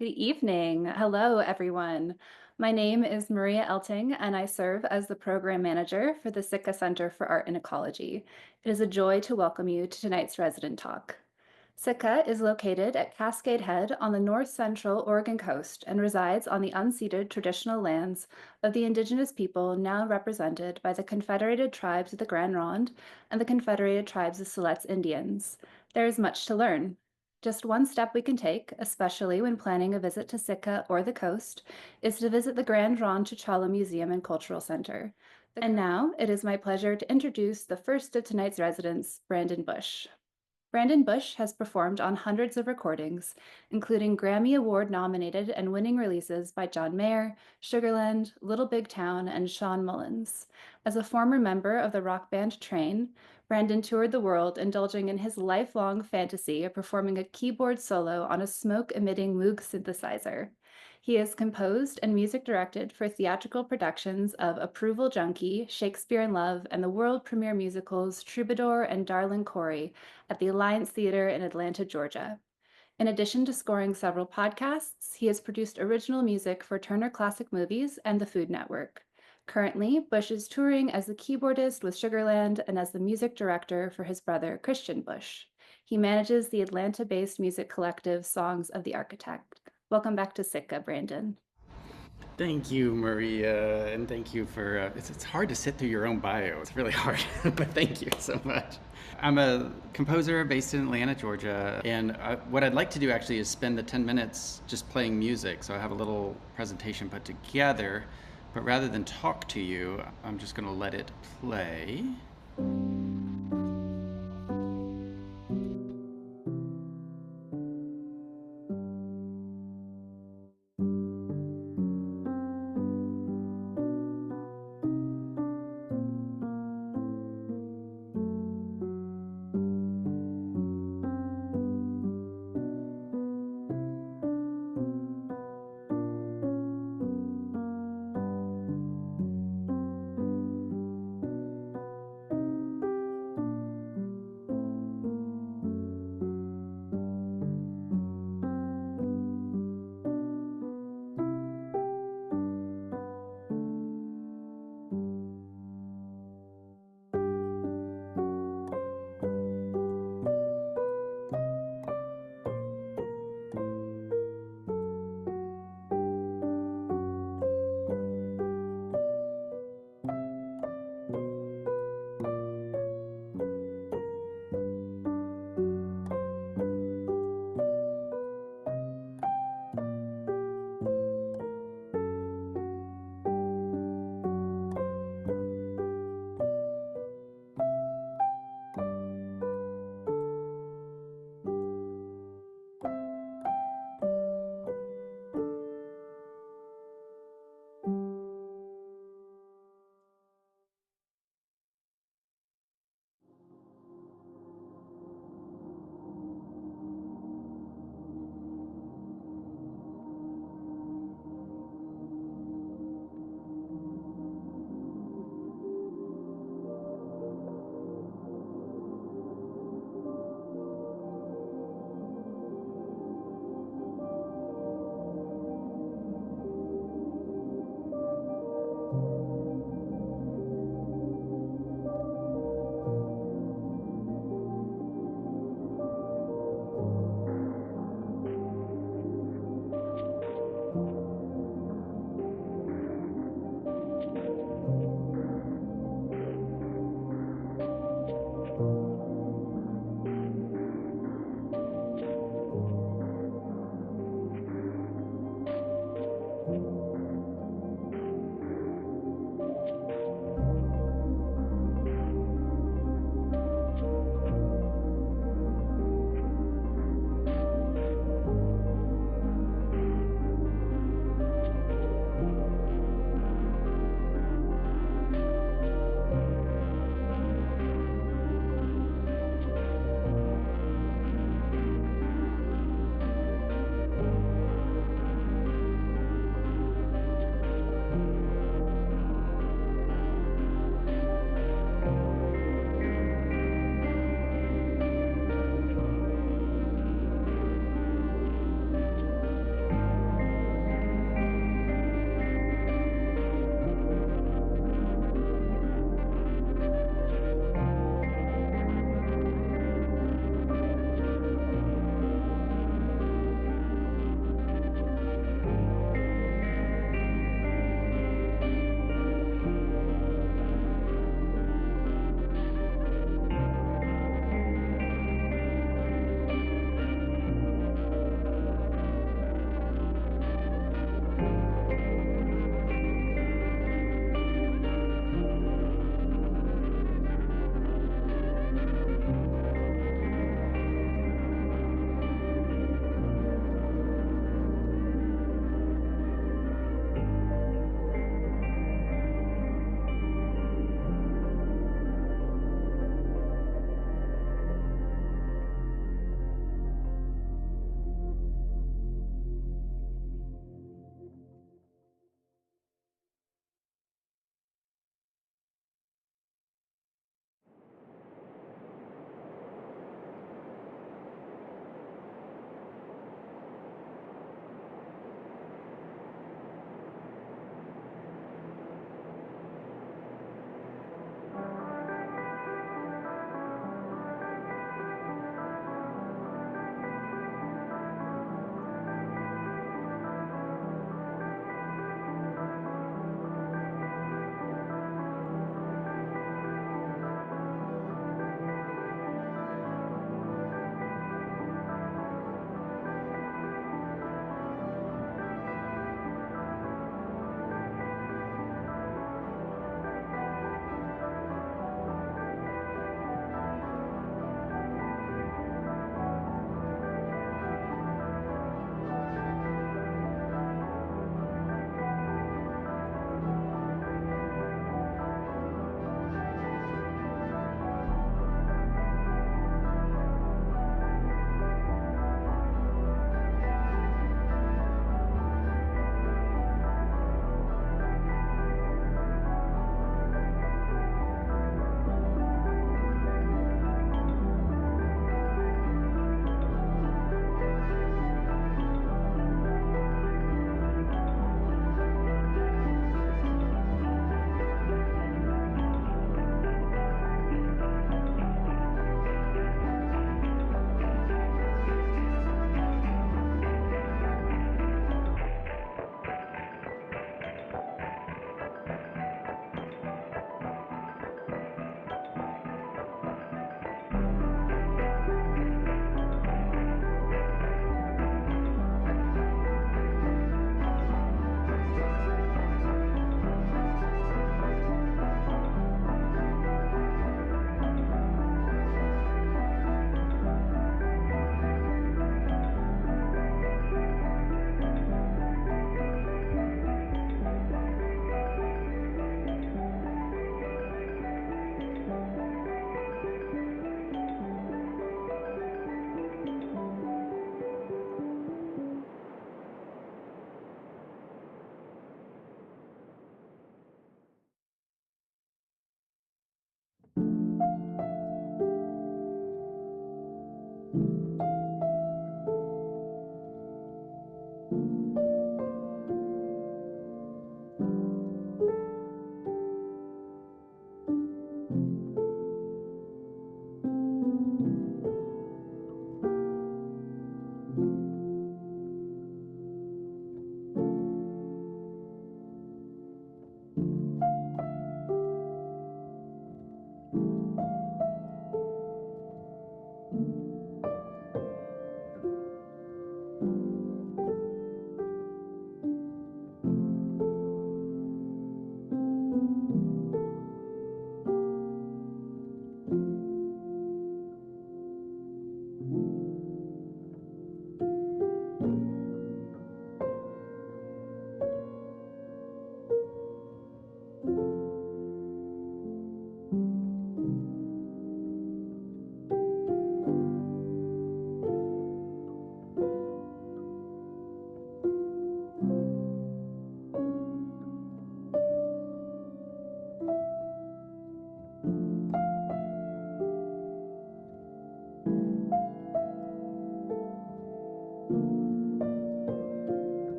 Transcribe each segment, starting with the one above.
Good evening. Hello, everyone. My name is Maria Elting, and I serve as the Program Manager for the Sitka Center for Art and Ecology. It is a joy to welcome you to tonight's resident talk. Sitka is located at Cascade Head on the north central Oregon coast and resides on the unceded traditional lands of the Indigenous people now represented by the Confederated Tribes of the Grand Ronde and the Confederated Tribes of Siletz Indians. There is much to learn. Just one step we can take, especially when planning a visit to Sitka or the coast, is to visit the Grand Ronde Chichala Museum and Cultural Center. And now it is my pleasure to introduce the first of tonight's residents, Brandon Bush. Brandon Bush has performed on hundreds of recordings, including Grammy Award nominated and winning releases by John Mayer, Sugarland, Little Big Town, and Sean Mullins. As a former member of the rock band Train, Brandon toured the world, indulging in his lifelong fantasy of performing a keyboard solo on a smoke emitting Moog synthesizer. He has composed and music directed for theatrical productions of Approval Junkie, Shakespeare in Love, and the world premiere musicals Troubadour and Darlin' Corey at the Alliance Theater in Atlanta, Georgia. In addition to scoring several podcasts, he has produced original music for Turner Classic Movies and the Food Network. Currently, Bush is touring as the keyboardist with Sugarland and as the music director for his brother, Christian Bush. He manages the Atlanta-based music collective Songs of the Architect. Welcome back to Sitka, Brandon. Thank you, Maria, and thank you for. It's hard to sit through your own bio. It's really hard, but thank you so much. I'm a composer based in Atlanta, Georgia, and what I'd like to do actually is spend the 10 minutes just playing music. So I have a little presentation put together, but rather than talk to you, I'm just going to let it play.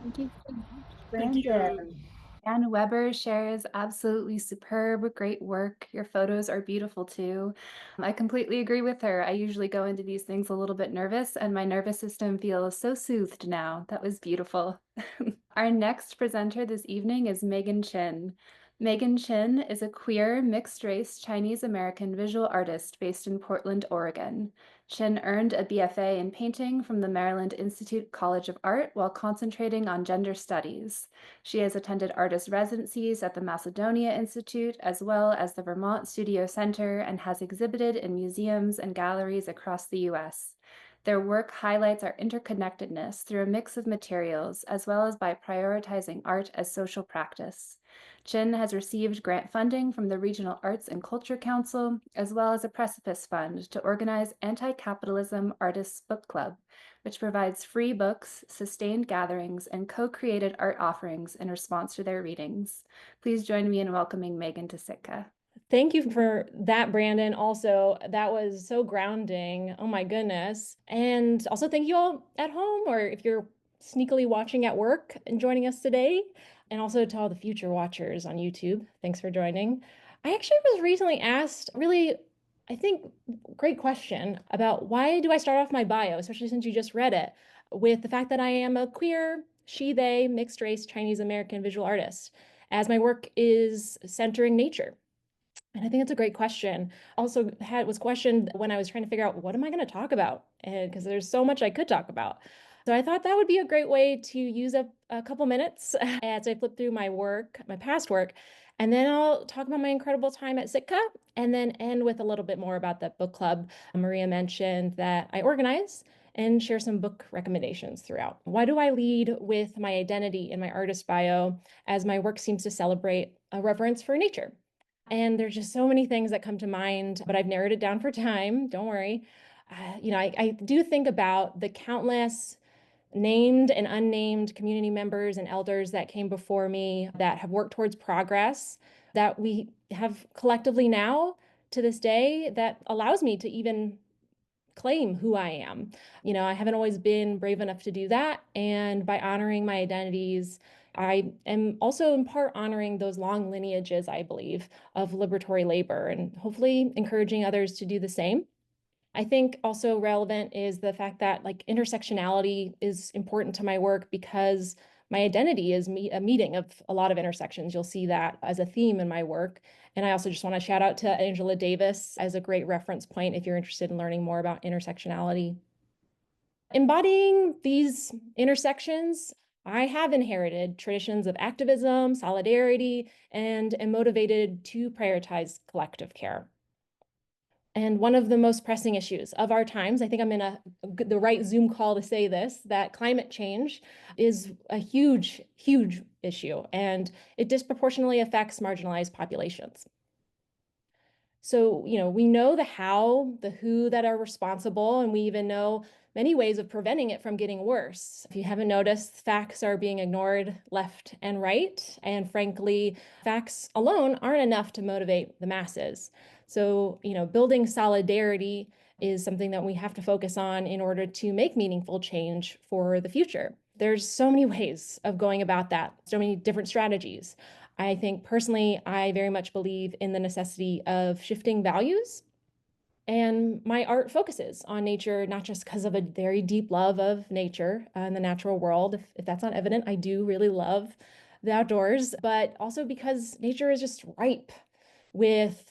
Thank you so much, Thank Brandon. you. Anne Weber shares absolutely superb, great work. Your photos are beautiful too. I completely agree with her. I usually go into these things a little bit nervous, and my nervous system feels so soothed now. That was beautiful. Our next presenter this evening is Megan Chin. Megan Chin is a queer, mixed-race Chinese American visual artist based in Portland, Oregon. Chin earned a BFA in painting from the Maryland Institute College of Art while concentrating on gender studies. She has attended artist residencies at the Macedonia Institute as well as the Vermont Studio Center and has exhibited in museums and galleries across the U.S. Their work highlights our interconnectedness through a mix of materials as well as by prioritizing art as social practice. Chin has received grant funding from the Regional Arts and Culture Council as well as a Precipice Fund to organize Anti-Capitalism Artists Book Club, which provides free books, sustained gatherings, and co-created art offerings in response to their readings. Please join me in welcoming Megan to Sitka. Thank you for that, Brandon. Also, that was so grounding. Oh my goodness. And also, thank you all at home, or if you're sneakily watching at work and joining us today. And also to all the future watchers on YouTube, thanks for joining. I actually was recently asked, really, I think, great question about why do I start off my bio, especially since you just read it, with the fact that I am a queer, she, they, mixed race Chinese American visual artist, as my work is centering nature. And I think it's a great question. Also was questioned when I was trying to figure out what am I going to talk about? And because there's so much I could talk about. So I thought that would be a great way to use up a couple minutes as I flip through my work, my past work, and then I'll talk about my incredible time at Sitka and then end with a little bit more about that book club Maria mentioned that I organize and share some book recommendations throughout. Why do I lead with my identity in my artist bio as my work seems to celebrate a reverence for nature? And there's just so many things that come to mind, but I've narrowed it down for time. Don't worry. I do think about the countless named and unnamed community members and elders that came before me that have worked towards progress that we have collectively now to this day that allows me to even claim who I am. I haven't always been brave enough to do that. And by honoring my identities, I am also in part honoring those long lineages, I believe, of liberatory labor and hopefully encouraging others to do the same. I think also relevant is the fact that like intersectionality is important to my work because my identity is a meeting of a lot of intersections. You'll see that as a theme in my work. And I also just want to shout out to Angela Davis as a great reference point if you're interested in learning more about intersectionality. Embodying these intersections, I have inherited traditions of activism, solidarity, and am motivated to prioritize collective care. And one of the most pressing issues of our times, I think I'm in the right Zoom call to say this, that climate change is a huge, huge issue, and it disproportionately affects marginalized populations. So, we know the how, the who that are responsible, and we even know many ways of preventing it from getting worse. If you haven't noticed, facts are being ignored left and right. And frankly, facts alone aren't enough to motivate the masses. So, building solidarity is something that we have to focus on in order to make meaningful change for the future. There's so many ways of going about that, so many different strategies. I think personally, I very much believe in the necessity of shifting values. And my art focuses on nature, not just because of a very deep love of nature and the natural world. If that's not evident, I do really love the outdoors, but also because nature is just ripe with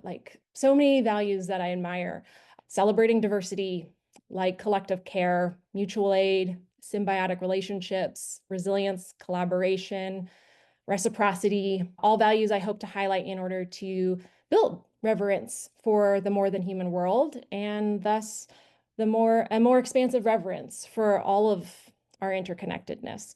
like so many values that I admire. Celebrating diversity, like collective care, mutual aid, symbiotic relationships, resilience, collaboration, reciprocity, all values I hope to highlight in order to build reverence for the more than human world, and thus a more expansive reverence for all of our interconnectedness.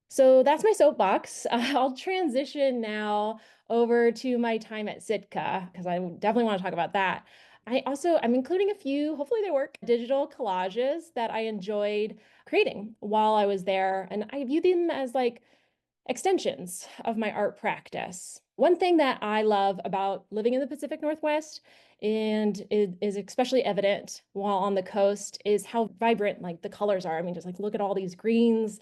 So that's my soapbox. I'll transition now over to my time at Sitka because I definitely want to talk about that. I'm including a few, hopefully they work, digital collages that I enjoyed creating while I was there. And I view them as like extensions of my art practice. One thing that I love about living in the Pacific Northwest, and it is especially evident while on the coast, is how vibrant like the colors are. I mean, just like look at all these greens.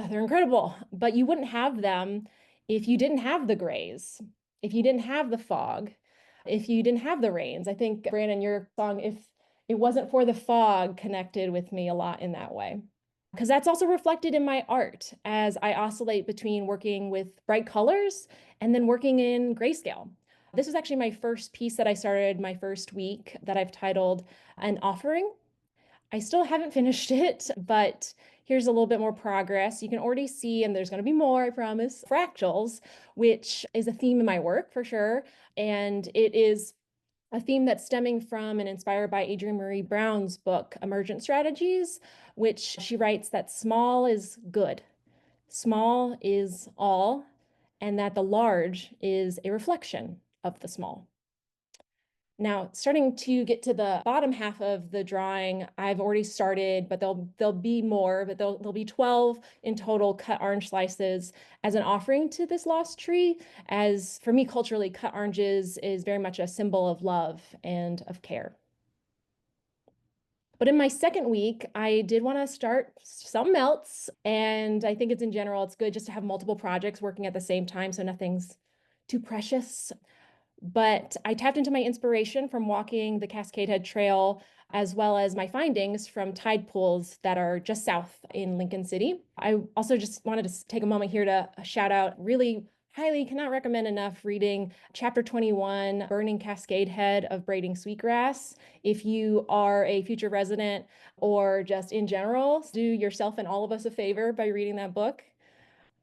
They're incredible, but you wouldn't have them if you didn't have the grays, if you didn't have the fog, if you didn't have the rains. I think, Brandon, your song, If It Wasn't for the Fog, connected with me a lot in that way, because that's also reflected in my art as I oscillate between working with bright colors and then working in grayscale. This was actually my first piece that I started my first week that I've titled An Offering. I still haven't finished it, but here's a little bit more progress. You can already see, and there's going to be more, I promise, fractals, which is a theme in my work for sure. And it is a theme that's stemming from and inspired by Adrienne Marie Brown's book, Emergent Strategies, which she writes that small is good, small is all, and that the large is a reflection of the small. Now, starting to get to the bottom half of the drawing, I've already started, but there'll be more, but there'll be 12 in total cut orange slices as an offering to this lost tree. As for me, culturally, cut oranges is very much a symbol of love and of care. But in my second week, I did want to start something else. And I think in general, it's good just to have multiple projects working at the same time so nothing's too precious. But I tapped into my inspiration from walking the Cascade Head Trail, as well as my findings from tide pools that are just south in Lincoln City. I also just wanted to take a moment here to shout out, really highly cannot recommend enough reading chapter 21, Burning Cascade Head of Braiding Sweetgrass. If you are a future resident or just in general, do yourself and all of us a favor by reading that book.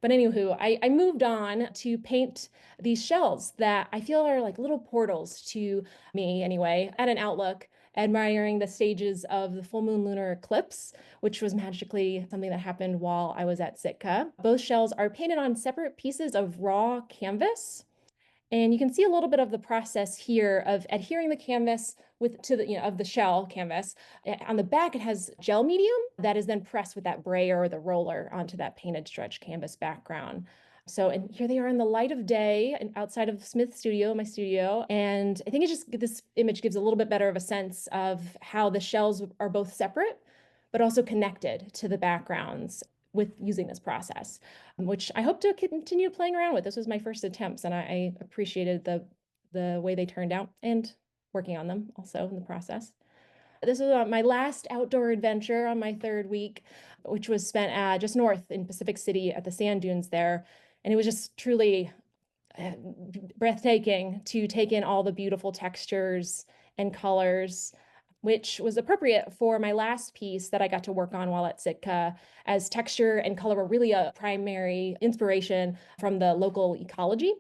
But anywho, I moved on to paint these shells that I feel are like little portals to me anyway, at an outlook, admiring the stages of the full moon lunar eclipse, which was magically something that happened while I was at Sitka. Both shells are painted on separate pieces of raw canvas. And you can see a little bit of the process here of adhering the canvas of the shell canvas. On the back, it has gel medium that is then pressed with that brayer or the roller onto that painted stretch canvas background. So, and here they are in the light of day and outside of Smith's studio, my studio. And I think this image gives a little bit better of a sense of how the shells are both separate, but also connected to the backgrounds with using this process, which I hope to continue playing around with. This was my first attempts, and I appreciated the way they turned out and working on them also in the process. This was my last outdoor adventure on my third week, which was spent just north in Pacific City at the sand dunes there. And it was just truly breathtaking to take in all the beautiful textures and colors, which was appropriate for my last piece that I got to work on while at Sitka, as texture and color were really a primary inspiration from the local ecology.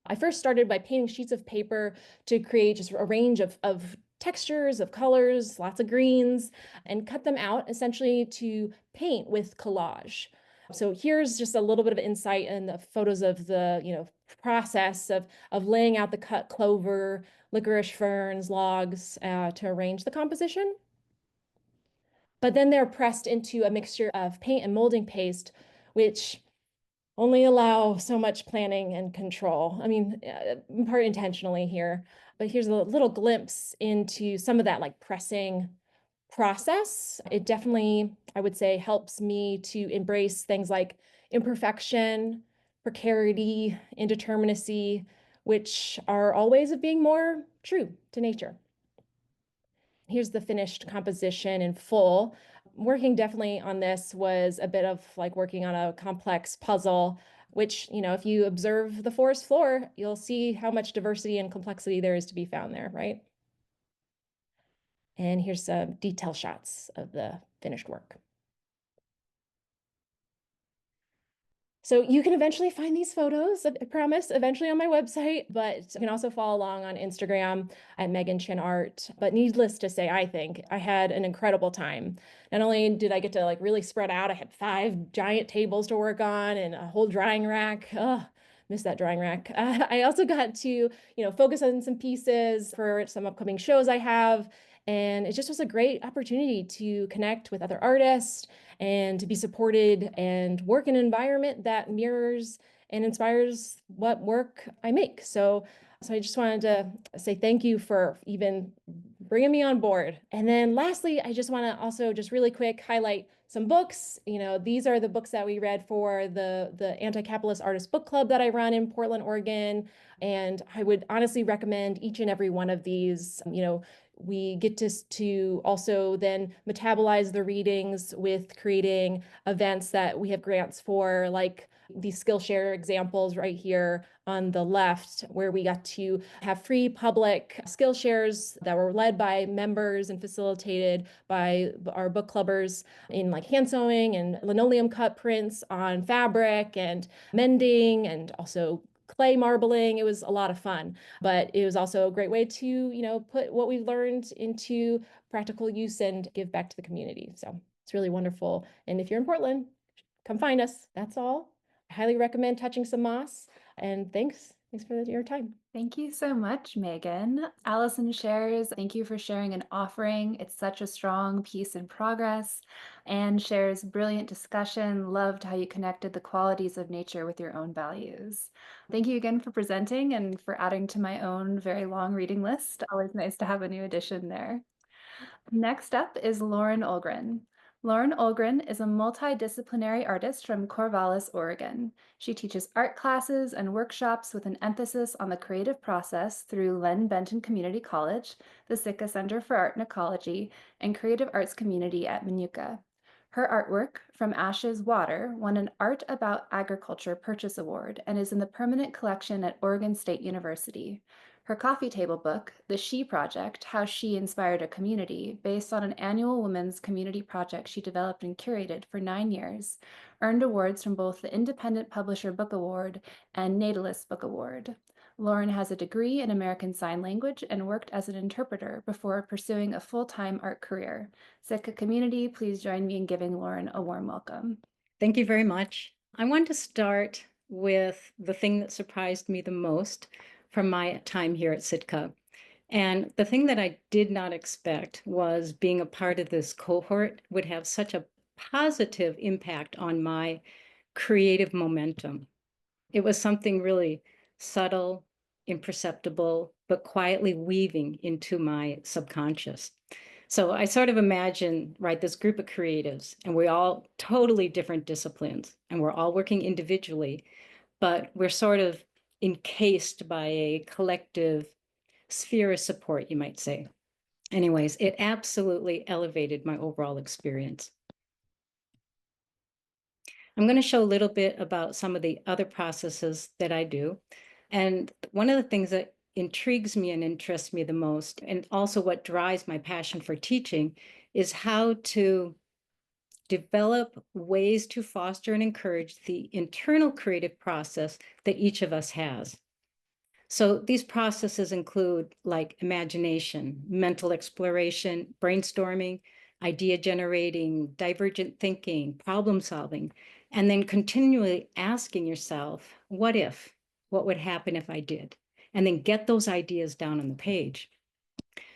I first started by painting sheets of paper to create just a range of textures, of colors, lots of greens, and cut them out essentially to paint with collage. So here's just a little bit of insight in the photos of the, process of laying out the cut clover, licorice ferns, logs to arrange the composition. But then they're pressed into a mixture of paint and molding paste, which only allow so much planning and control. I mean, in part intentionally here, but here's a little glimpse into some of that like pressing process. It definitely, I would say, helps me to embrace things like imperfection, precarity, indeterminacy, which are all ways of being more true to nature. Here's the finished composition in full. Working definitely on this was a bit of like working on a complex puzzle, which, if you observe the forest floor, you'll see how much diversity and complexity there is to be found there, right? And here's some detail shots of the finished work. So you can eventually find these photos, I promise, eventually on my website, but you can also follow along on Instagram at Megan Chin Art. But needless to say, I think I had an incredible time. Not only did I get to like really spread out, I had 5 giant tables to work on and a whole drying rack. Oh, miss that drying rack. I also got to, focus on some pieces for some upcoming shows I have. And it just was a great opportunity to connect with other artists and to be supported and work in an environment that mirrors and inspires what work I make. So I just wanted to say thank you for even bringing me on board. And then lastly, I just want to also just really quick highlight some books. These are the books that we read for the Anti-Capitalist Artist Book Club that I run in Portland, Oregon. And I would honestly recommend each and every one of these. We get to also then metabolize the readings with creating events that we have grants for, like these Skillshare examples right here on the left, where we got to have free public Skillshares that were led by members and facilitated by our book clubbers in like hand sewing and linoleum cut prints on fabric and mending and also clay marbling. It was a lot of fun, but it was also a great way to, put what we've learned into practical use and give back to the community. So it's really wonderful. And if you're in Portland, come find us. That's all. I highly recommend touching some moss. And thanks. Thanks for your time. Thank you so much, Megan. Allison shares, thank you for sharing an offering. It's such a strong piece in progress. Anne shares brilliant discussion. Loved how you connected the qualities of nature with your own values. Thank you again for presenting and for adding to my own very long reading list. Always nice to have a new addition there. Next up is Lauren Ohlgren. Lauren Ohlgren is a multidisciplinary artist from Corvallis, Oregon. She teaches art classes and workshops with an emphasis on the creative process through Len Benton Community College, the Sitka Center for Art and Ecology, and Creative Arts Community at Minooka. Her artwork, From Ashes Water, won an Art About Agriculture Purchase Award and is in the permanent collection at Oregon State University. Her coffee table book, The She Project, How She Inspired a Community, based on an annual women's community project she developed and curated for 9 years, earned awards from both the Independent Publisher Book Award and Natalist Book Award. Lauren has a degree in American Sign Language and worked as an interpreter before pursuing a full-time art career. Sitka community, please join me in giving Lauren a warm welcome. Thank you very much. I want to start with the thing that surprised me the most from my time here at Sitka. And the thing that I did not expect was being a part of this cohort would have such a positive impact on my creative momentum. It was something really subtle, imperceptible, but quietly weaving into my subconscious. So I sort of imagine, right, this group of creatives, and we're all totally different disciplines, and we're all working individually, but we're sort of encased by a collective sphere of support, you might say. Anyways, it absolutely elevated my overall experience. I'm going to show a little bit about some of the other processes that I do. And one of the things that intrigues me and interests me the most, and also what drives my passion for teaching, is how to develop ways to foster and encourage the internal creative process that each of us has. So these processes include like imagination, mental exploration, brainstorming, idea generating, divergent thinking, problem solving, and then continually asking yourself, what if? What would happen if I did? And then get those ideas down on the page.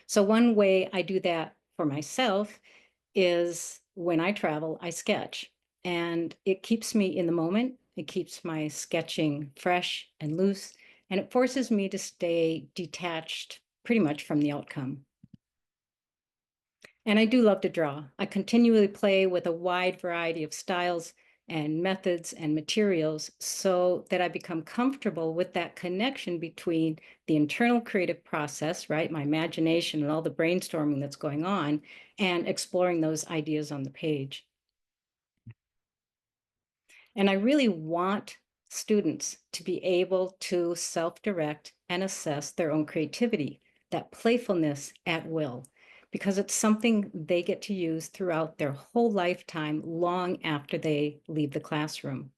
So one way I do that for myself is when I travel, I sketch, and it keeps me in the moment. It keeps my sketching fresh and loose, and it forces me to stay detached pretty much from the outcome. And I do love to draw. I continually play with a wide variety of styles and methods and materials so that I become comfortable with that connection between the internal creative process, right? My imagination and all the brainstorming that's going on, and exploring those ideas on the page. And I really want students to be able to self-direct and assess their own creativity, that playfulness at will, because it's something they get to use throughout their whole lifetime, long after they leave the classroom.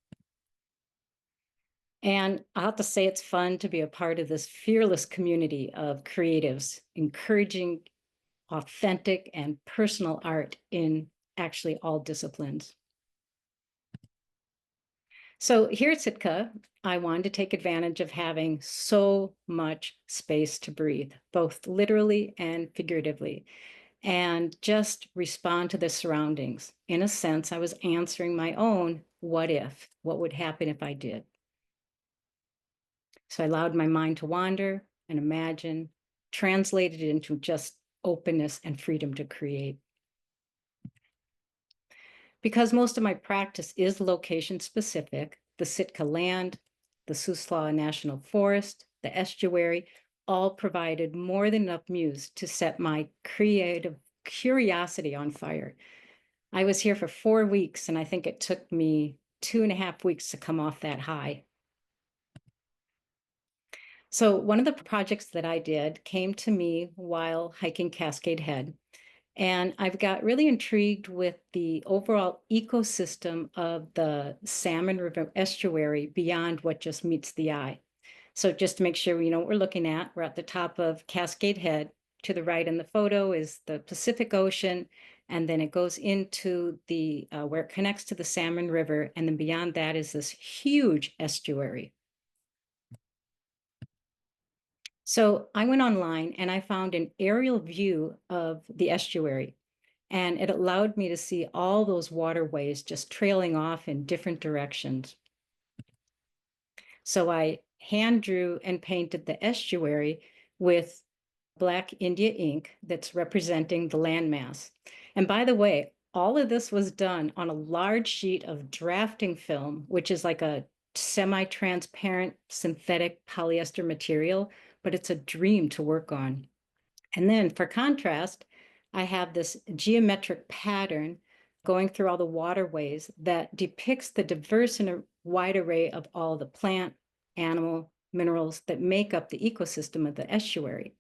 And I have to say, it's fun to be a part of this fearless community of creatives, encouraging authentic and personal art in actually all disciplines. So here at Sitka, I wanted to take advantage of having so much space to breathe, both literally and figuratively, and just respond to the surroundings. In a sense, I was answering my own what if, what would happen if I did. So I allowed my mind to wander and imagine, translated it into just openness and freedom to create. Because most of my practice is location specific, the Sitka land, the Siuslaw National Forest, the estuary, all provided more than enough muse to set my creative curiosity on fire. I was here for 4 weeks, and I think it took me 2.5 weeks to come off that high. So one of the projects that I did came to me while hiking Cascade Head. And I've got really intrigued with the overall ecosystem of the Salmon River estuary beyond what just meets the eye. So just to make sure we know what we're looking at, we're at the top of Cascade Head. To the right in the photo is the Pacific Ocean, and then it goes into the where it connects to the Salmon River, and then beyond that is this huge estuary. So I went online and I found an aerial view of the estuary. And it allowed me to see all those waterways just trailing off in different directions. So I hand drew and painted the estuary with Black India ink that's representing the landmass. And by the way, all of this was done on a large sheet of drafting film, which is like a semi-transparent synthetic polyester material, but it's a dream to work on. And then for contrast, I have this geometric pattern going through all the waterways that depicts the diverse and a wide array of all the plant, animal, minerals that make up the ecosystem of the estuary.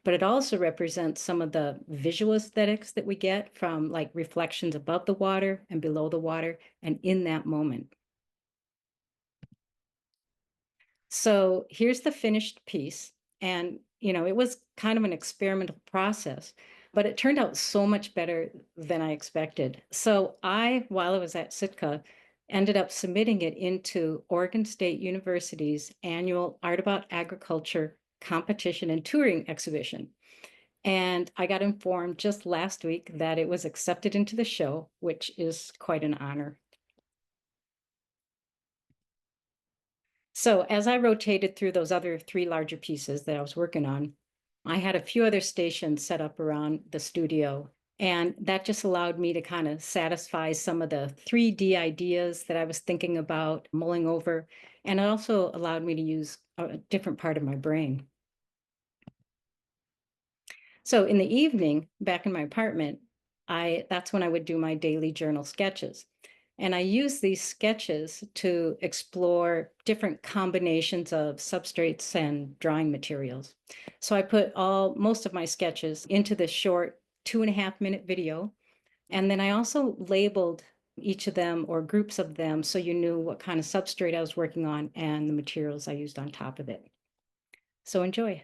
But it also represents some of the visual aesthetics that we get from like reflections above the water and below the water and in that moment. So here's the finished piece. And, it was kind of an experimental process, but it turned out so much better than I expected. So while I was at Sitka, ended up submitting it into Oregon State University's annual Art About Agriculture competition and touring exhibition. And I got informed just last week that it was accepted into the show, which is quite an honor. So as I rotated through those other 3 larger pieces that I was working on, I had a few other stations set up around the studio. And that just allowed me to kind of satisfy some of the 3D ideas that I was thinking about mulling over. And it also allowed me to use a different part of my brain. So in the evening, back in my apartment, that's when I would do my daily journal sketches. And I use these sketches to explore different combinations of substrates and drawing materials. So I put most of my sketches into this short 2.5-minute video. And then I also labeled each of them or groups of them so you knew what kind of substrate I was working on and the materials I used on top of it. So enjoy.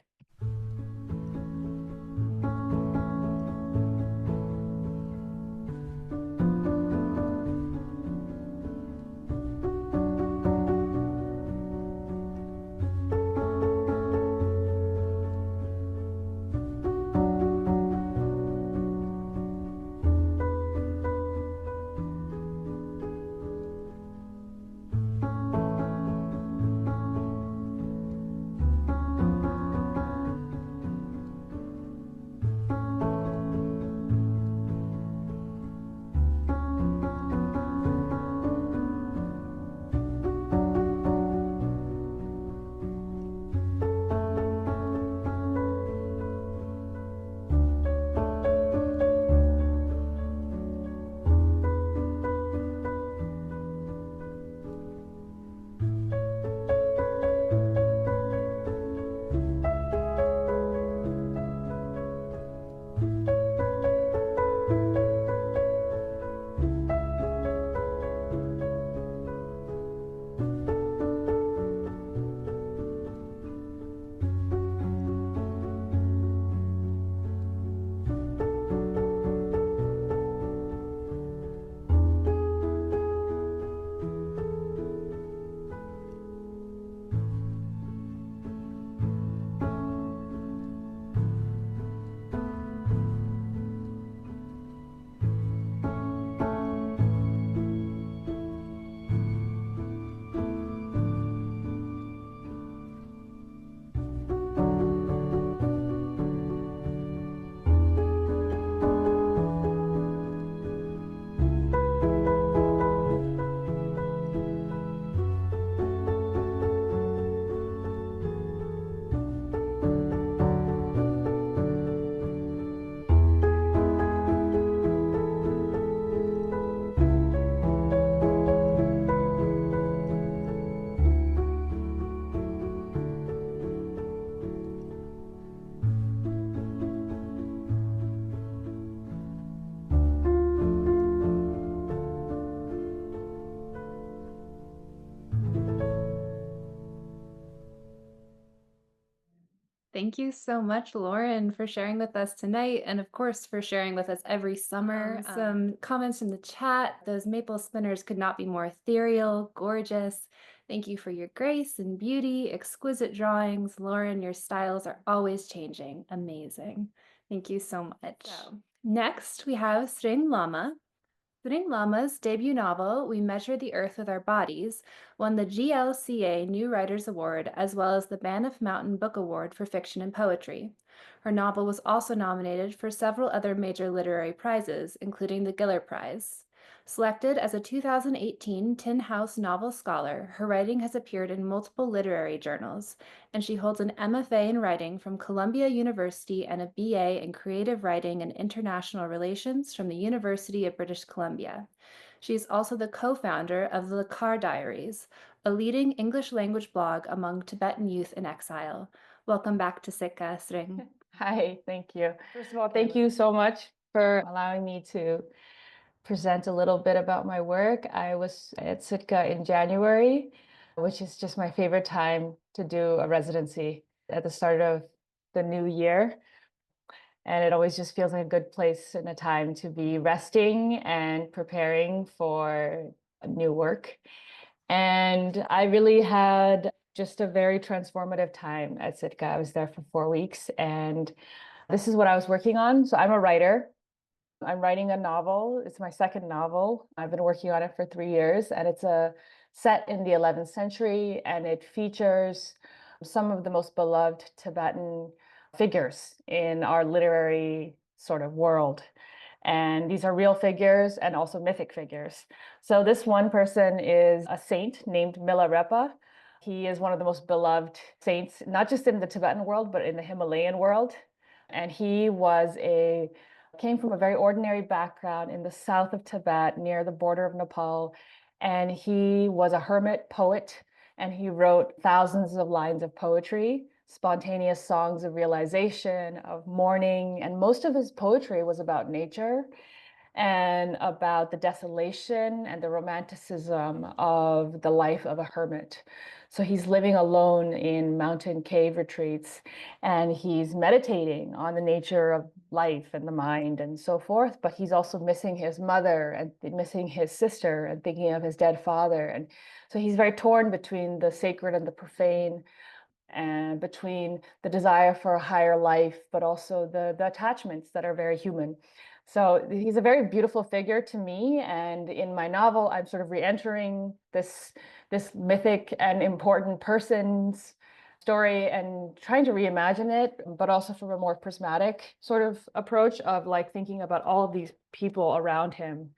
Thank you so much, Lauren, for sharing with us tonight, and of course, for sharing with us every summer. Some comments in the chat. Those maple spinners could not be more ethereal, gorgeous. Thank you for your grace and beauty, exquisite drawings. Lauren, your styles are always changing. Amazing. Thank you so much. Next, we have Tsering Lama. Tsering Lama's debut novel, We Measure the Earth with Our Bodies, won the GLCA New Writers Award as well as the Banff Mountain Book Award for Fiction and Poetry. Her novel was also nominated for several other major literary prizes, including the Giller Prize. Selected as a 2018 Tin House Novel Scholar, her writing has appeared in multiple literary journals, and she holds an MFA in writing from Columbia University and a BA in creative writing and international relations from the University of British Columbia. She is also the co-founder of the Lakar Diaries, a leading English language blog among Tibetan youth in exile. Welcome back to Sitka, Tsering. Hi, thank you. First of all, thank you so much for allowing me to present a little bit about my work. I was at Sitka in January, which is just my favorite time to do a residency at the start of the new year. And it always just feels like a good place and a time to be resting and preparing for new work. And I really had just a very transformative time at Sitka. I was there for 4 weeks, and this is what I was working on. So I'm a writer. I'm writing a novel. It's my second novel. I've been working on it for 3 years, and it's set in the 11th century, and it features some of the most beloved Tibetan figures in our literary sort of world. And these are real figures and also mythic figures. So this one person is a saint named Milarepa. He is one of the most beloved saints, not just in the Tibetan world, but in the Himalayan world. And he came from a very ordinary background in the south of Tibet, near the border of Nepal. And he was a hermit poet, and he wrote thousands of lines of poetry, spontaneous songs of realization, of mourning. And most of his poetry was about nature and about the desolation and the romanticism of the life of a hermit. So he's living alone in mountain cave retreats, and he's meditating on the nature of life and the mind and so forth. But he's also missing his mother and missing his sister and thinking of his dead father. And so he's very torn between the sacred and the profane, and between the desire for a higher life, but also the attachments that are very human. So he's a very beautiful figure to me. And in my novel, I'm sort of re-entering this mythic and important person's story and trying to reimagine it, but also from a more prismatic sort of approach of like thinking about all of these people around him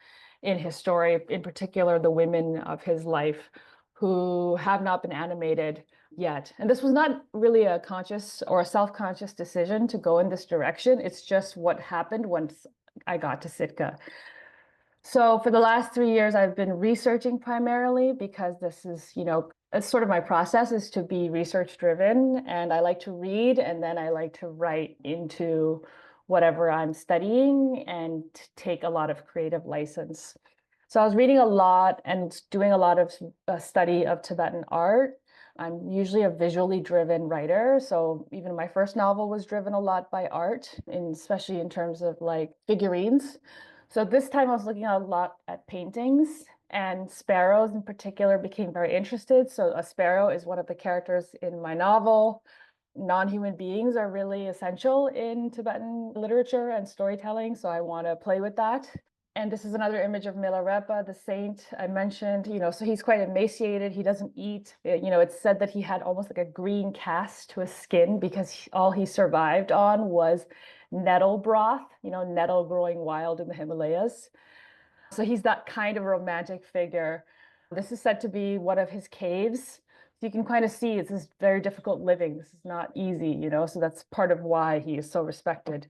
in his story, in particular, the women of his life who have not been animated yet. And this was not really a conscious or a self-conscious decision to go in this direction. It's just what happened once I got to Sitka. So for the last 3 years, I've been researching primarily because this is, it's sort of my process is to be research driven, and I like to read and then I like to write into whatever I'm studying and take a lot of creative license. So I was reading a lot and doing a lot of study of Tibetan art. I'm usually a visually driven writer. So even my first novel was driven a lot by art, especially in terms of like figurines. So this time I was looking a lot at paintings, and sparrows in particular became very interested. So a sparrow is one of the characters in my novel. Non-human beings are really essential in Tibetan literature and storytelling. So I want to play with that. And this is another image of Milarepa, the saint I mentioned, so he's quite emaciated. He doesn't eat. It's said that he had almost like a green cast to his skin because all he survived on was nettle broth, nettle growing wild in the Himalayas. So he's that kind of romantic figure. This is said to be one of his caves. So you can kind of see it's this very difficult living. This is not easy, so that's part of why he is so respected.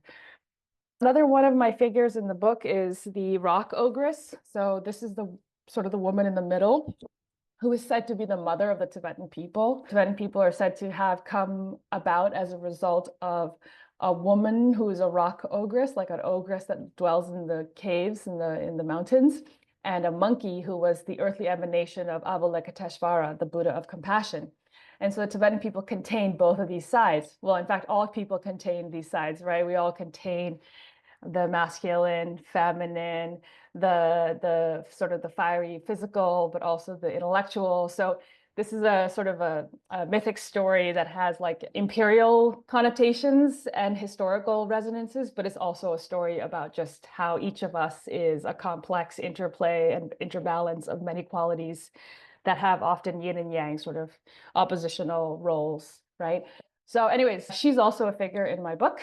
Another one of my figures in the book is the rock ogress. So this is the sort of the woman in the middle who is said to be the mother of the Tibetan people. Tibetan people are said to have come about as a result of a woman who is a rock ogress, like an ogress that dwells in the caves in the mountains, and a monkey who was the earthly emanation of Avalokiteshvara, the Buddha of compassion. And so the Tibetan people contain both of these sides. Well, in fact, all people contain these sides, right? We all contain the masculine, feminine, the sort of the fiery physical, but also the intellectual. So this is a sort of a mythic story that has like imperial connotations and historical resonances, but it's also a story about just how each of us is a complex interplay and interbalance of many qualities that have often yin and yang sort of oppositional roles, right? So anyways, she's also a figure in my book.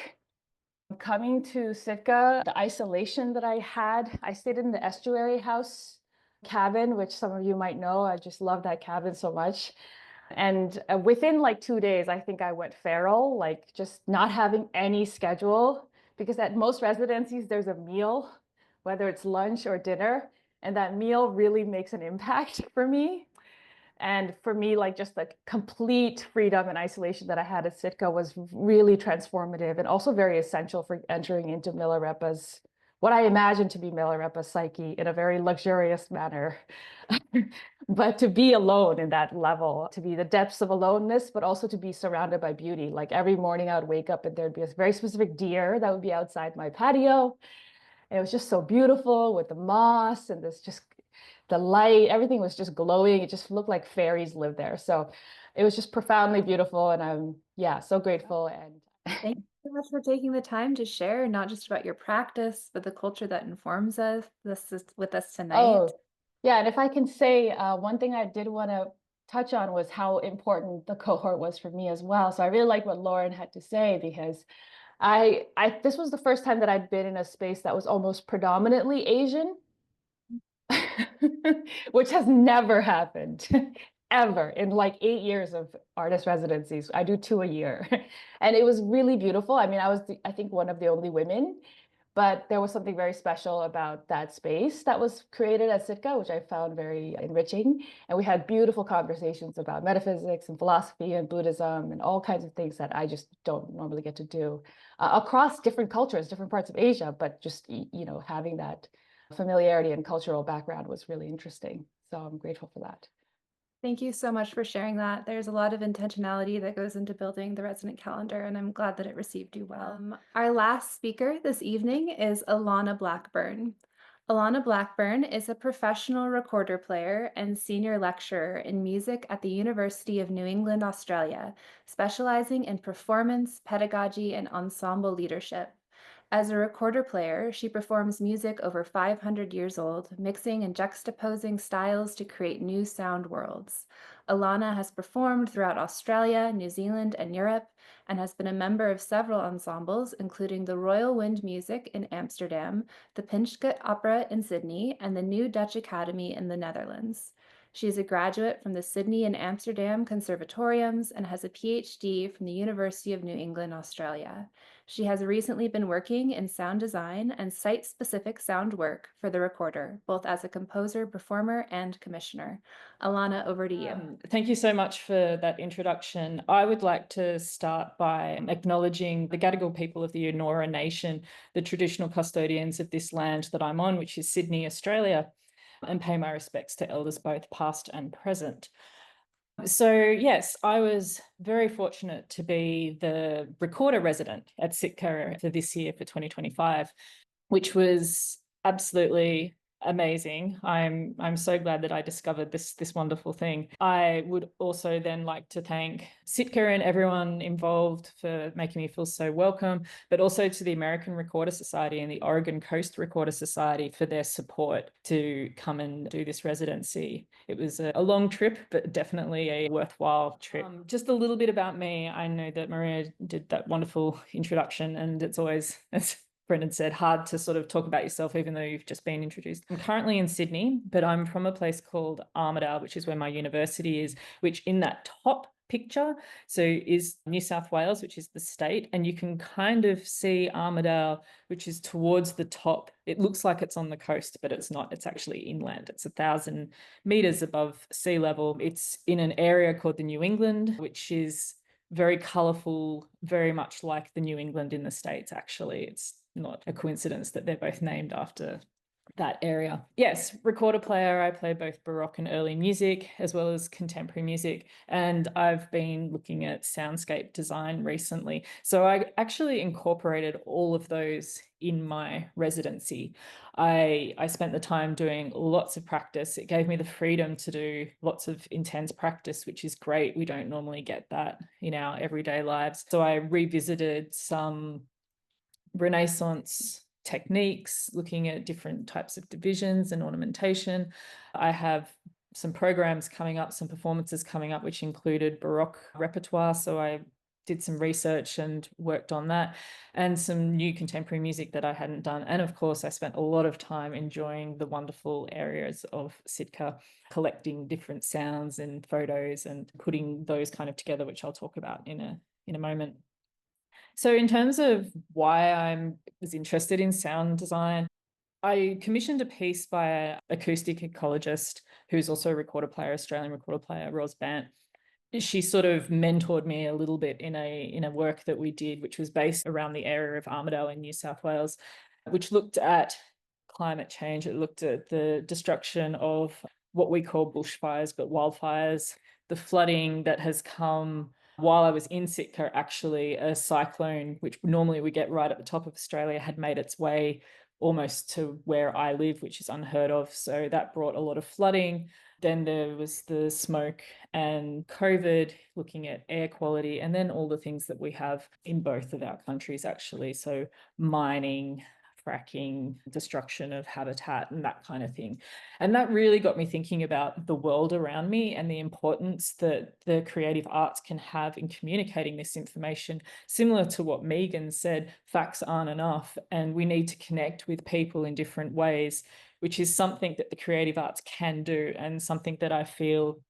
Coming to Sitka, the isolation that I had, I stayed in the estuary house cabin, which some of you might know. I just love that cabin so much. And within like 2 days, I think I went feral, like just not having any schedule, because at most residencies, there's a meal, whether it's lunch or dinner, and that meal really makes an impact for me. And for me, like just the complete freedom and isolation that I had at Sitka was really transformative and also very essential for entering into Milarepa's, what I imagine to be Milarepa's psyche in a very luxurious manner. But to be alone in that level, to be the depths of aloneness, but also to be surrounded by beauty. Like every morning I would wake up and there'd be a very specific deer that would be outside my patio. And it was just so beautiful with the moss and this just the light, everything was just glowing. It just looked like fairies lived there. So it was just profoundly beautiful. And I'm, so grateful. And Thank you so much for taking the time to share not just about your practice, but the culture that informs us. This is with us tonight. oh, yeah. And if I can say one thing I did want to touch on was how important the cohort was for me as well. So I really like what Lauren had to say because this was the first time that I'd been in a space that was almost predominantly Asian. Which has never happened ever in like 8 years of artist residencies. I do 2 a year. And it was really beautiful. I mean, I think one of the only women, but there was something very special about that space that was created at Sitka, which I found very enriching. And we had beautiful conversations about metaphysics and philosophy and Buddhism and all kinds of things that I just don't normally get to do across different cultures, different parts of Asia, but just, having that familiarity and cultural background was really interesting. So I'm grateful for that. Thank you so much for sharing that. There's a lot of intentionality that goes into building the resident calendar, and I'm glad that it received you well. Our last speaker this evening is Alana Blackburn. Alana Blackburn is a professional recorder player and senior lecturer in music at the University of New England, Australia, specializing in performance, pedagogy, and ensemble leadership. As a recorder player, she performs music over 500 years old, mixing and juxtaposing styles to create new sound worlds. Alana has performed throughout Australia, New Zealand, and Europe, and has been a member of several ensembles, including the Royal Wind Music in Amsterdam, the Pinchgut Opera in Sydney, and the New Dutch Academy in the Netherlands. She is a graduate from the Sydney and Amsterdam Conservatoriums and has a PhD from the University of New England, Australia. She has recently been working in sound design and site-specific sound work for the recorder, both as a composer, performer, and commissioner. Alana, over to you. Thank you so much for that introduction. I would like to start by acknowledging the Gadigal people of the Eora Nation, the traditional custodians of this land that I'm on, which is Sydney, Australia, and pay my respects to elders both past and present. So yes, I was very fortunate to be the recorder resident at Sitka for this year for 2025, which was absolutely amazing. I'm so glad that I discovered this wonderful thing. I would also then like to thank Sitka and everyone involved for making me feel so welcome, but also to the American Recorder Society and the Oregon Coast Recorder Society for their support to come and do this residency. It was a long trip, but definitely a worthwhile trip. Just a little bit about me. I know that Maria did that wonderful introduction, and it's always, as Brendan said, hard to sort of talk about yourself even though you've just been introduced. I'm currently in Sydney, but I'm from a place called Armidale, which is where my university is, which in that top picture so is New South Wales, which is the state, and you can kind of see Armidale, which is towards the top. It looks like it's on the coast, but it's not. It's actually inland. It's 1,000 meters above sea level. It's in an area called the New England, which is very colorful, very much like the New England in the States, actually. It's not a coincidence that they're both named after that area. Yes, recorder player. I play both Baroque and early music as well as contemporary music. And I've been looking at soundscape design recently. So I actually incorporated all of those in my residency. I spent the time doing lots of practice. It gave me the freedom to do lots of intense practice, which is great. We don't normally get that in our everyday lives. So I revisited some Renaissance techniques, looking at different types of divisions and ornamentation. I have some programs coming up, some performances coming up, which included Baroque repertoire. So I did some research and worked on that, and some new contemporary music that I hadn't done. And of course, I spent a lot of time enjoying the wonderful areas of Sitka, collecting different sounds and photos and putting those kind of together, which I'll talk about in a moment. So in terms of why I was interested in sound design, I commissioned a piece by an acoustic ecologist who's also a recorder player, Australian recorder player, Ros Bant. She sort of mentored me a little bit in a work that we did, which was based around the area of Armidale in New South Wales, which looked at climate change. It looked at the destruction of what we call bushfires, but wildfires, the flooding that has come while I was in Sitka. Actually, a cyclone, which normally we get right at the top of Australia, had made its way almost to where I live, which is unheard of. So that brought a lot of flooding. Then there was the smoke and COVID, looking at air quality, and then all the things that we have in both of our countries, actually. So mining, fracking, destruction of habitat, and that kind of thing. And that really got me thinking about the world around me and the importance that the creative arts can have in communicating this information. Similar to what Megan said, facts aren't enough, and we need to connect with people in different ways, which is something that the creative arts can do, and something that I feel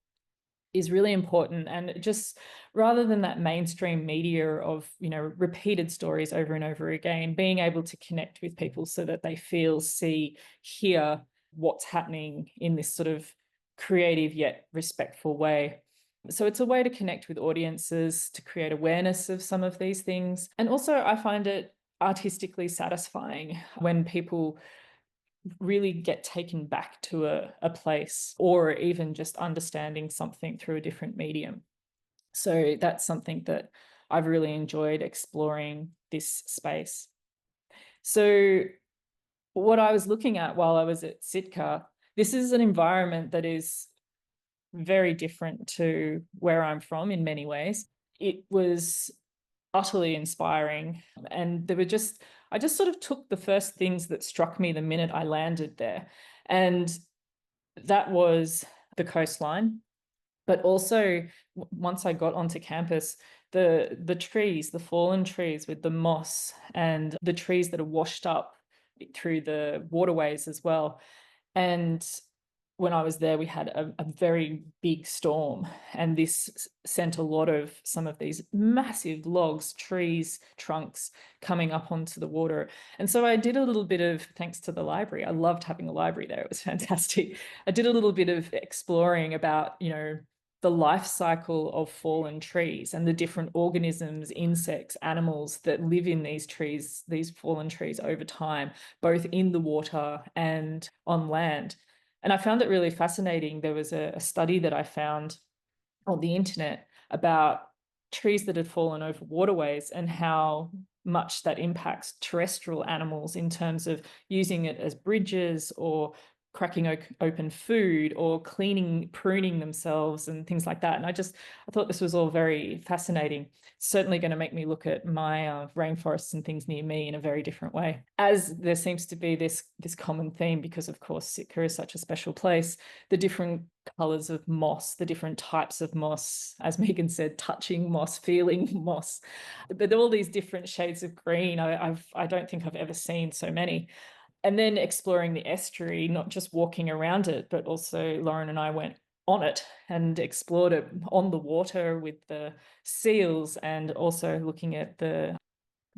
is really important. And just rather than that mainstream media of, repeated stories over and over again, being able to connect with people so that they feel, see, hear what's happening in this sort of creative yet respectful way. So it's a way to connect with audiences, to create awareness of some of these things. And also I find it artistically satisfying when people really get taken back to a place, or even just understanding something through a different medium. So that's something that I've really enjoyed exploring this space. So what I was looking at while I was at Sitka, this is an environment that is very different to where I'm from in many ways. It was utterly inspiring. And I just sort of took the first things that struck me the minute I landed there. And that was the coastline. But also, once I got onto campus, the trees, the fallen trees with the moss, and the trees that are washed up through the waterways as well. And when I was there, we had a very big storm, and this sent a lot of some of these massive logs, trees, trunks coming up onto the water. And so I did a little bit of, thanks to the library, I loved having a library there. It was fantastic. I did a little bit of exploring about, the life cycle of fallen trees and the different organisms, insects, animals that live in these trees, these fallen trees over time, both in the water and on land. And I found it really fascinating. There was a study that I found on the internet about trees that had fallen over waterways and how much that impacts terrestrial animals in terms of using it as bridges, or cracking open food, or pruning themselves and things like that. And I thought this was all very fascinating. Certainly going to make me look at my rainforests and things near me in a very different way. As there seems to be this common theme, because of course Sitka is such a special place, the different colors of moss, the different types of moss, as Megan said, touching moss, feeling moss, but all these different shades of green. I don't think I've ever seen so many. And then exploring the estuary, not just walking around it, but also Lauren and I went on it and explored it on the water with the seals, and also looking at the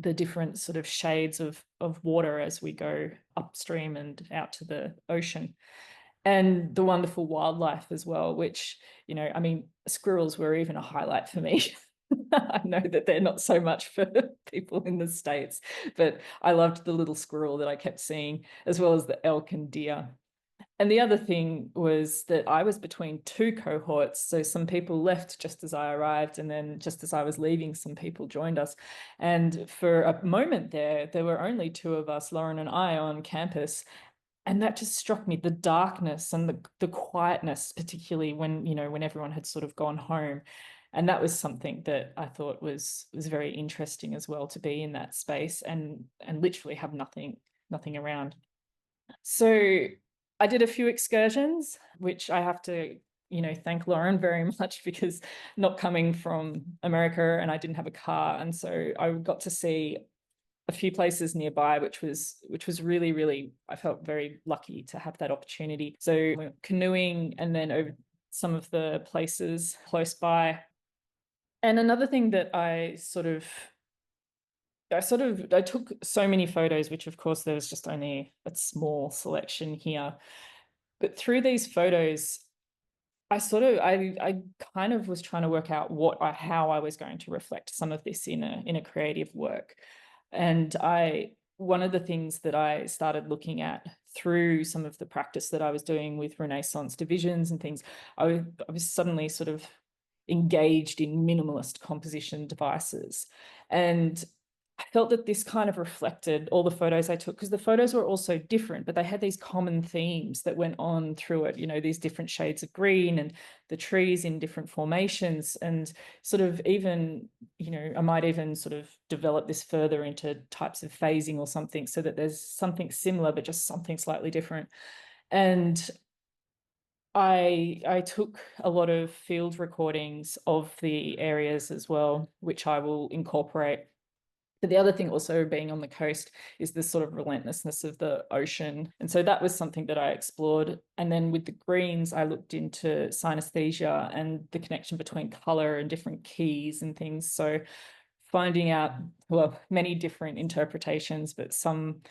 different sort of shades of water as we go upstream and out to the ocean. And the wonderful wildlife as well, which, I mean, squirrels were even a highlight for me. I know that they're not so much for people in the States, but I loved the little squirrel that I kept seeing, as well as the elk and deer. And the other thing was that I was between two cohorts. So some people left just as I arrived, and then just as I was leaving, some people joined us. And for a moment there were only two of us, Lauren and I, on campus. And that just struck me, the darkness and the quietness, particularly when everyone had sort of gone home. And that was something that I thought was very interesting as well, to be in that space and literally have nothing around. So I did a few excursions, which I have to thank Lauren very much, because not coming from America, and I didn't have a car, and so I got to see a few places nearby, which was really, really, I felt very lucky to have that opportunity. So we went canoeing, and then over some of the places close by. And another thing that I took so many photos, which of course there was just only a small selection here. But through these photos, I kind of was trying to work out how I was going to reflect some of this in a creative work. And one of the things that I started looking at through some of the practice that I was doing with Renaissance divisions and things, I was suddenly sort of engaged in minimalist composition devices. And I felt that this kind of reflected all the photos I took, because the photos were also different, but they had these common themes that went on through it, these different shades of green, and the trees in different formations, and sort of even, I might even sort of develop this further into types of phasing or something, so that there's something similar, but just something slightly different. And I took a lot of field recordings of the areas as well, which I will incorporate. But the other thing, also being on the coast, is this sort of relentlessness of the ocean. And so that was something that I explored. And then with the greens, I looked into synesthesia and the connection between color and different keys and things. So finding out, well, many different interpretations, but some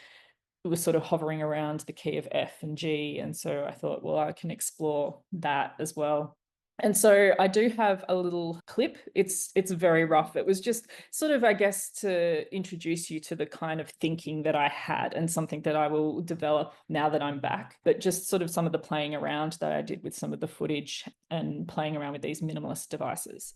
was sort of hovering around the key of F and G. And so I thought, well, I can explore that as well. And so I do have a little clip. It's very rough. It was just sort of, I guess, to introduce you to the kind of thinking that I had and something that I will develop now that I'm back. But just sort of some of the playing around that I did with some of the footage and playing around with these minimalist devices.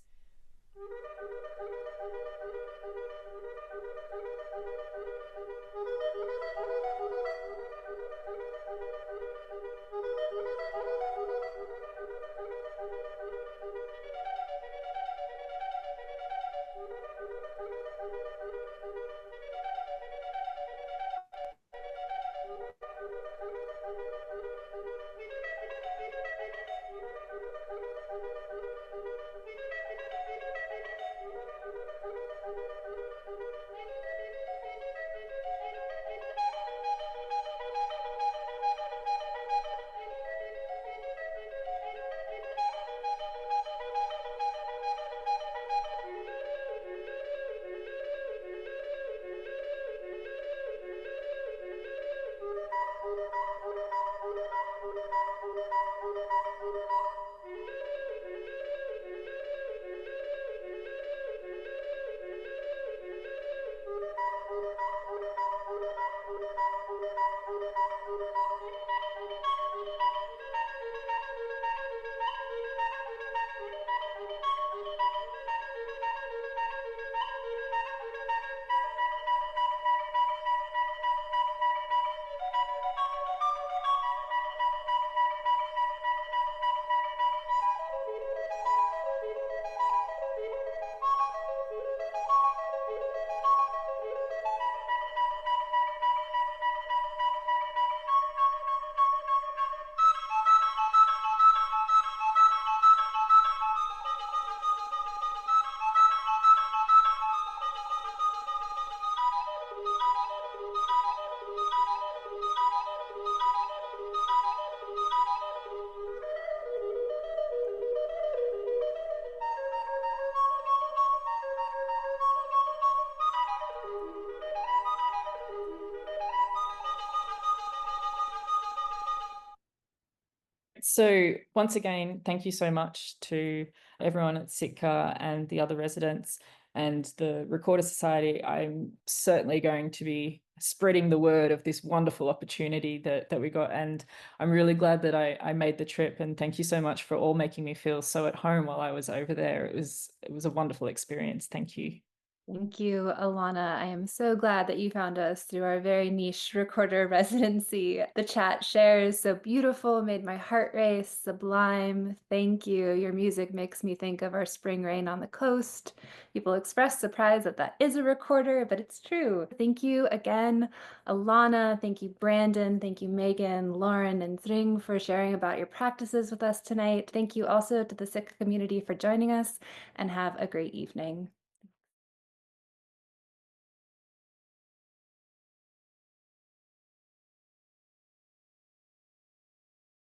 So once again, thank you so much to everyone at Sitka and the other residents and the Recorder Society. I'm certainly going to be spreading the word of this wonderful opportunity that we got. And I'm really glad that I made the trip. And thank you so much for all making me feel so at home while I was over there. It was a wonderful experience. Thank you. Thank you, Alana. I am so glad that you found us through our very niche recorder residency. The chat shares so beautiful, made my heart race, sublime. Thank you. Your music makes me think of our spring rain on the coast. People express surprise that that is a recorder, but it's true. Thank you again, Alana. Thank you, Brandon. Thank you, Megan, Lauren, and Tsering for sharing about your practices with us tonight. Thank you also to the Sitka community for joining us, and have a great evening.